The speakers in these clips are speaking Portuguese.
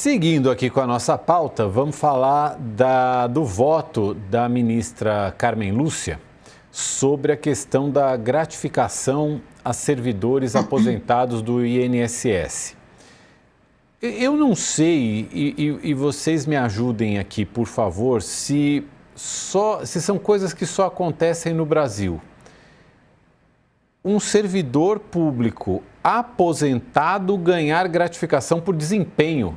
Seguindo aqui com a nossa pauta, vamos falar do voto da ministra Carmen Lúcia sobre a questão da gratificação a servidores aposentados do INSS. Eu não sei, e vocês me ajudem aqui, por favor, se são coisas que só acontecem no Brasil. Um servidor público aposentado ganhar gratificação por desempenho.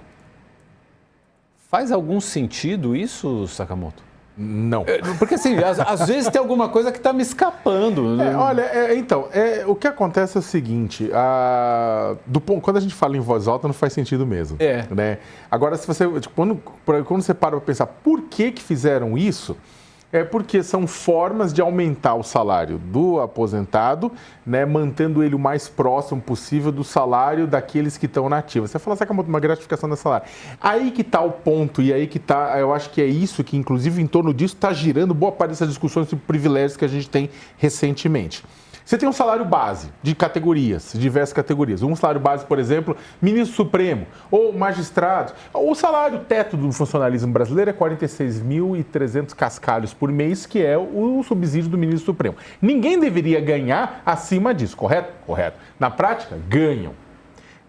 Faz algum sentido isso, Sakamoto? Não. Porque assim, às vezes tem alguma coisa que está me escapando. O que acontece é o seguinte, quando a gente fala em voz alta não faz sentido mesmo. Né? Agora, se você, quando você para pensar por que fizeram isso, é porque são formas de aumentar o salário do aposentado, né, mantendo ele o mais próximo possível do salário daqueles que estão na ativa. Você fala, Sakamoto, uma gratificação da salário. Aí que está o ponto, e aí que está, eu acho que é isso que, inclusive, em torno disso, está girando boa parte dessas discussões sobre privilégios que a gente tem recentemente. Você tem um salário base de categorias, diversas categorias. Um salário base, por exemplo, ministro supremo ou magistrado. O salário teto do funcionalismo brasileiro é 46.300 cascalhos por mês, que é o subsídio do ministro supremo. Ninguém deveria ganhar acima disso, correto? Correto. Na prática, ganham.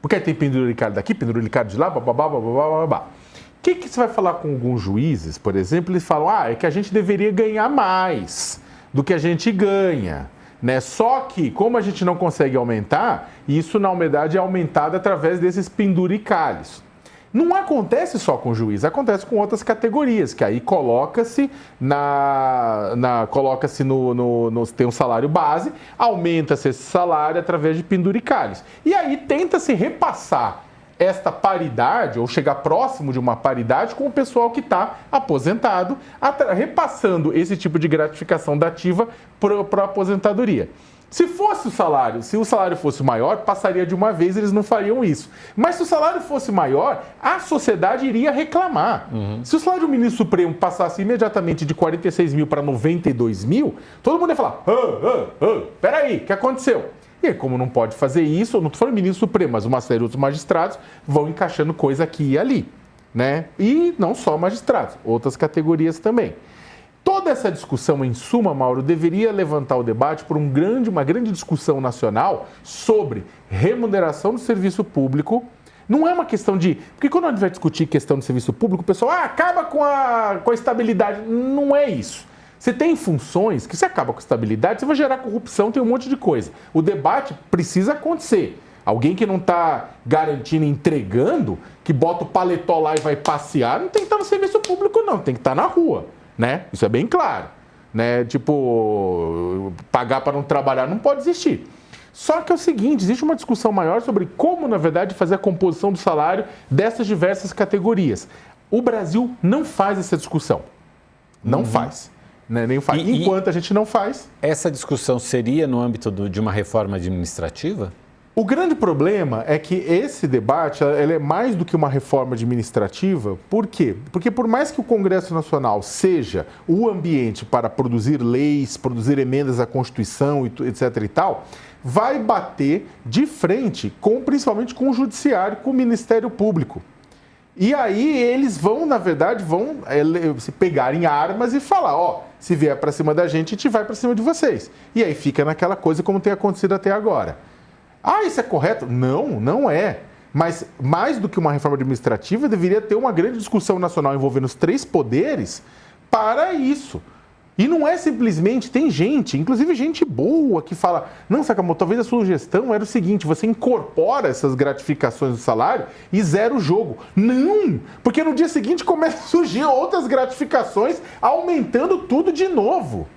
Porque aí tem penduricário daqui, penduricário de lá, babá. O que você vai falar com alguns juízes, por exemplo? Eles falam, é que a gente deveria ganhar mais do que a gente ganha. Né? Só que, como a gente não consegue aumentar, isso na verdade é aumentado através desses penduricalhos. Não acontece só com o juiz, acontece com outras categorias, que aí coloca-se tem um salário base, aumenta-se esse salário através de penduricalhos. E aí tenta-se repassar esta paridade, ou chegar próximo de uma paridade com o pessoal que está aposentado, repassando esse tipo de gratificação da ativa para a aposentadoria. Se o salário fosse maior, passaria de uma vez, eles não fariam isso. Mas se o salário fosse maior, a sociedade iria reclamar. Se o salário do ministro supremo passasse imediatamente de 46 mil para 92 mil, todo mundo ia falar, peraí, o que aconteceu? E aí, como não pode fazer isso, eu não estou falando ministro supremo, mas uma série de outros magistrados vão encaixando coisa aqui e ali, né? E não só magistrados, outras categorias também. Toda essa discussão, em suma, Mauro, deveria levantar o debate por uma grande discussão nacional sobre remuneração do serviço público. Não é uma questão de... Porque quando a gente vai discutir questão do serviço público, o pessoal acaba com a estabilidade. Não é isso. Você tem funções que você acaba com a estabilidade, você vai gerar corrupção, tem um monte de coisa. O debate precisa acontecer. Alguém que não está garantindo, entregando, que bota o paletó lá e vai passear, não tem que estar no serviço público, não. Tem que estar na rua, né? Isso é bem claro. Né? Tipo, pagar para não trabalhar não pode existir. Só que é o seguinte, existe uma discussão maior sobre como, na verdade, fazer a composição do salário dessas diversas categorias. O Brasil não faz essa discussão. Não faz. Né? Nem faz. Enquanto a gente não faz... Essa discussão seria no âmbito de uma reforma administrativa? O grande problema é que esse debate ele é mais do que uma reforma administrativa. Por quê? Porque por mais que o Congresso Nacional seja o ambiente para produzir leis, produzir emendas à Constituição, etc. e tal, vai bater de frente, principalmente com o Judiciário, com o Ministério Público. E aí eles vão, na verdade, se pegarem armas e falar, se vier para cima da gente vai para cima de vocês. E aí fica naquela coisa como tem acontecido até agora. Isso é correto? Não, não é. Mas mais do que uma reforma administrativa, deveria ter uma grande discussão nacional envolvendo os três poderes para isso. E não é simplesmente, tem gente, inclusive gente boa, que fala, não, Sakamoto, talvez a sugestão era o seguinte, você incorpora essas gratificações do salário e zera o jogo. Não, porque no dia seguinte começa a surgir outras gratificações, aumentando tudo de novo.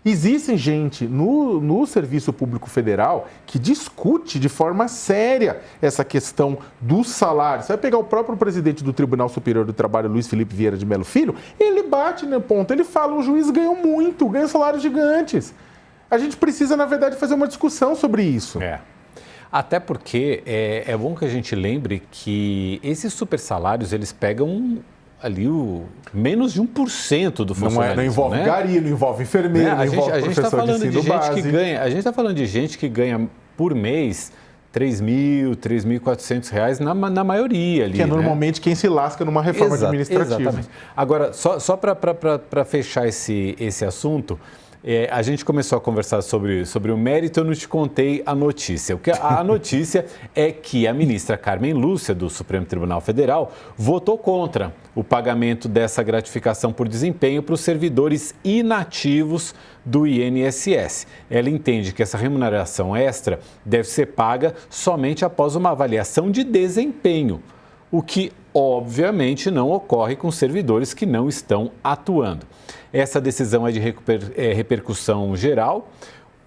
Existem gente no Serviço Público Federal que discute de forma séria essa questão do salário. Você vai pegar o próprio presidente do Tribunal Superior do Trabalho, Luiz Felipe Vieira de Mello Filho, ele bate no ponto, ele fala, o juiz ganhou muito, ganha salários gigantes. A gente precisa, na verdade, fazer uma discussão sobre isso. Até porque é bom que a gente lembre que esses super salários, eles pegam ali menos de 1% do funcionalismo. Não envolve gari, não envolve enfermeiro, não envolve professor de ensino base. A gente está falando de gente que ganha por mês R$ 3.400 na maioria ali. Que é normalmente quem se lasca numa reforma administrativa. Exatamente. Agora, só para fechar esse assunto, a gente começou a conversar sobre o mérito, eu não te contei a notícia. A notícia é que a ministra Carmen Lúcia, do Supremo Tribunal Federal, votou contra o pagamento dessa gratificação por desempenho para os servidores inativos do INSS. Ela entende que essa remuneração extra deve ser paga somente após uma avaliação de desempenho, o que obviamente não ocorre com servidores que não estão atuando. Essa decisão é de repercussão geral,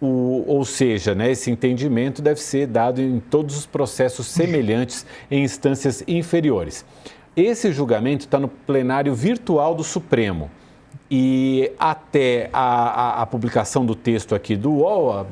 ou seja, esse entendimento deve ser dado em todos os processos semelhantes em instâncias inferiores. Esse julgamento está no plenário virtual do Supremo. E até a publicação do texto aqui do UOL,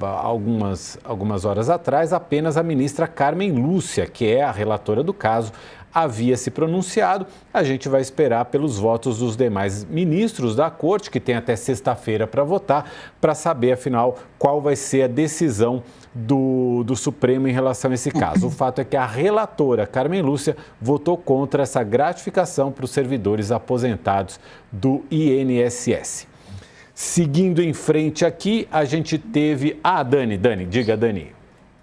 algumas horas atrás, apenas a ministra Carmen Lúcia, que é a relatora do caso, havia se pronunciado. A gente vai esperar pelos votos dos demais ministros da Corte, que tem até sexta-feira para votar, para saber, afinal, qual vai ser a decisão do Supremo em relação a esse caso. O fato é que a relatora Carmen Lúcia votou contra essa gratificação para os servidores aposentados do INSS. Seguindo em frente aqui, a gente teve... Dani, diga, Dani.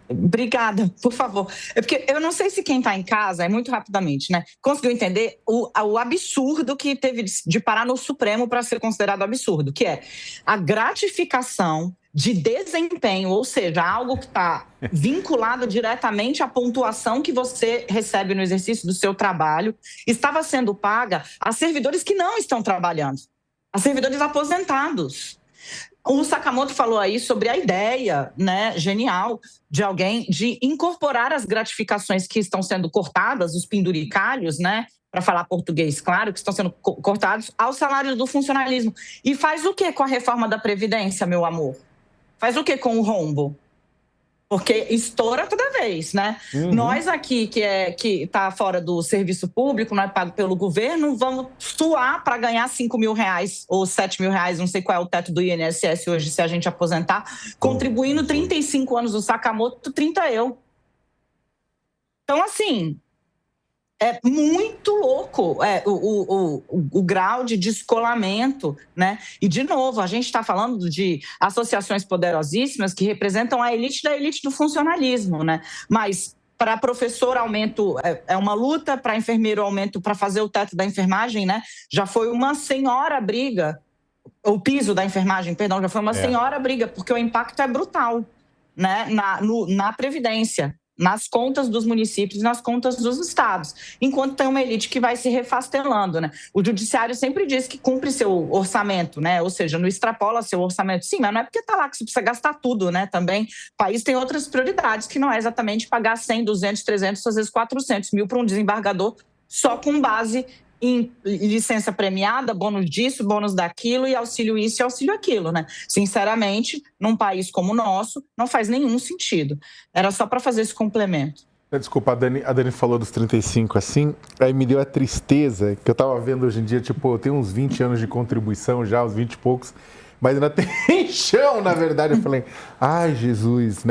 Obrigada, por favor. É porque eu não sei se quem está em casa, muito rapidamente, conseguiu entender o absurdo que teve de parar no Supremo para ser considerado absurdo, que é a gratificação de desempenho, ou seja, algo que está vinculado diretamente à pontuação que você recebe no exercício do seu trabalho, estava sendo paga a servidores que não estão trabalhando, a servidores aposentados. O Sakamoto falou aí sobre a ideia, genial, de alguém de incorporar as gratificações que estão sendo cortadas, os penduricalhos, para falar português, claro, que estão sendo cortados aos salários do funcionalismo. E faz o que com a reforma da Previdência, meu amor? Faz o que com o rombo? Porque estoura toda vez, Uhum. Nós aqui, que está fora do serviço público, não é pago pelo governo, vamos suar para ganhar R$5.000 ou R$7.000, não sei qual é o teto do INSS hoje, se a gente aposentar, contribuindo 35 anos o Sakamoto, 30 eu. Então, assim, é muito louco o grau de descolamento, E, de novo, a gente está falando de associações poderosíssimas que representam a elite da elite do funcionalismo, Mas, para professor, aumento é uma luta, para enfermeiro, aumento para fazer o teto da enfermagem, Já foi uma senhora briga, o piso da enfermagem, perdão, já foi uma senhora briga, porque o impacto é brutal, na Previdência, nas contas dos municípios e nas contas dos estados, enquanto tem uma elite que vai se refastelando, O judiciário sempre diz que cumpre seu orçamento, Ou seja, não extrapola seu orçamento. Sim, mas não é porque está lá que você precisa gastar tudo, Também o país tem outras prioridades, que não é exatamente pagar 100, 200, 300, às vezes 400 mil para um desembargador só com base em licença premiada, bônus disso, bônus daquilo e auxílio isso e auxílio aquilo, Sinceramente, num país como o nosso, não faz nenhum sentido. Era só para fazer esse complemento. Desculpa, a Dani falou dos 35 assim, aí me deu a tristeza que eu estava vendo hoje em dia, eu tenho uns 20 anos de contribuição já, uns 20 e poucos, mas ainda tem chão, na verdade. Eu falei, ai, Jesus,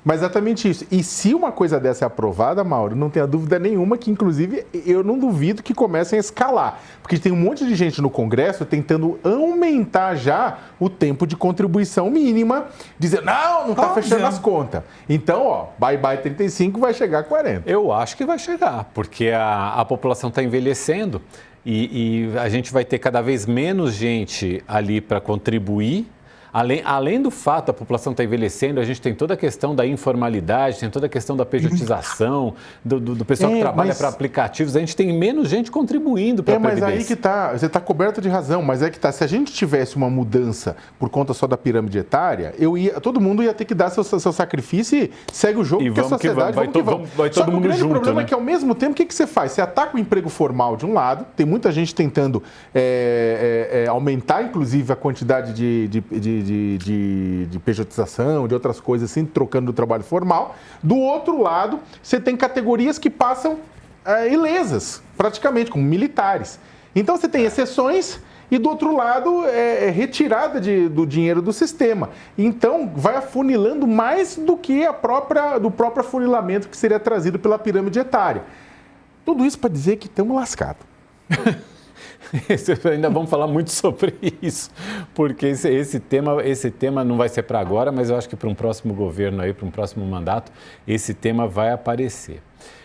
Mas exatamente isso. E se uma coisa dessa é aprovada, Mauro, não tenha dúvida nenhuma que, inclusive, eu não duvido que comecem a escalar. Porque tem um monte de gente no Congresso tentando aumentar já o tempo de contribuição mínima, dizendo, não está fechando as contas. Então, bye 35, vai chegar a 40. Eu acho que vai chegar, porque a população está envelhecendo. E a gente vai ter cada vez menos gente ali para contribuir. Além do fato da população estar envelhecendo, a gente tem toda a questão da informalidade, tem toda a questão da pejotização, do pessoal que trabalha para aplicativos. A gente tem menos gente contribuindo para a Previdência. Mas aí que está, você está coberto de razão, mas é que está. Se a gente tivesse uma mudança por conta só da pirâmide etária, todo mundo ia ter que dar seu sacrifício e segue o jogo, porque a sociedade vai todo mundo junto. O grande problema é que, ao mesmo tempo, o que você faz? Você ataca o emprego formal de um lado, tem muita gente tentando aumentar, inclusive, a quantidade de pejotização, de outras coisas assim, trocando do trabalho formal. Do outro lado, você tem categorias que passam ilesas, praticamente, como militares. Então, você tem exceções e do outro lado é retirada do dinheiro do sistema. Então vai afunilando mais do que do próprio afunilamento que seria trazido pela pirâmide etária. Tudo isso para dizer que estamos lascados. Ainda vamos falar muito sobre isso, porque esse tema não vai ser para agora, mas eu acho que para um próximo governo, para um próximo mandato, esse tema vai aparecer.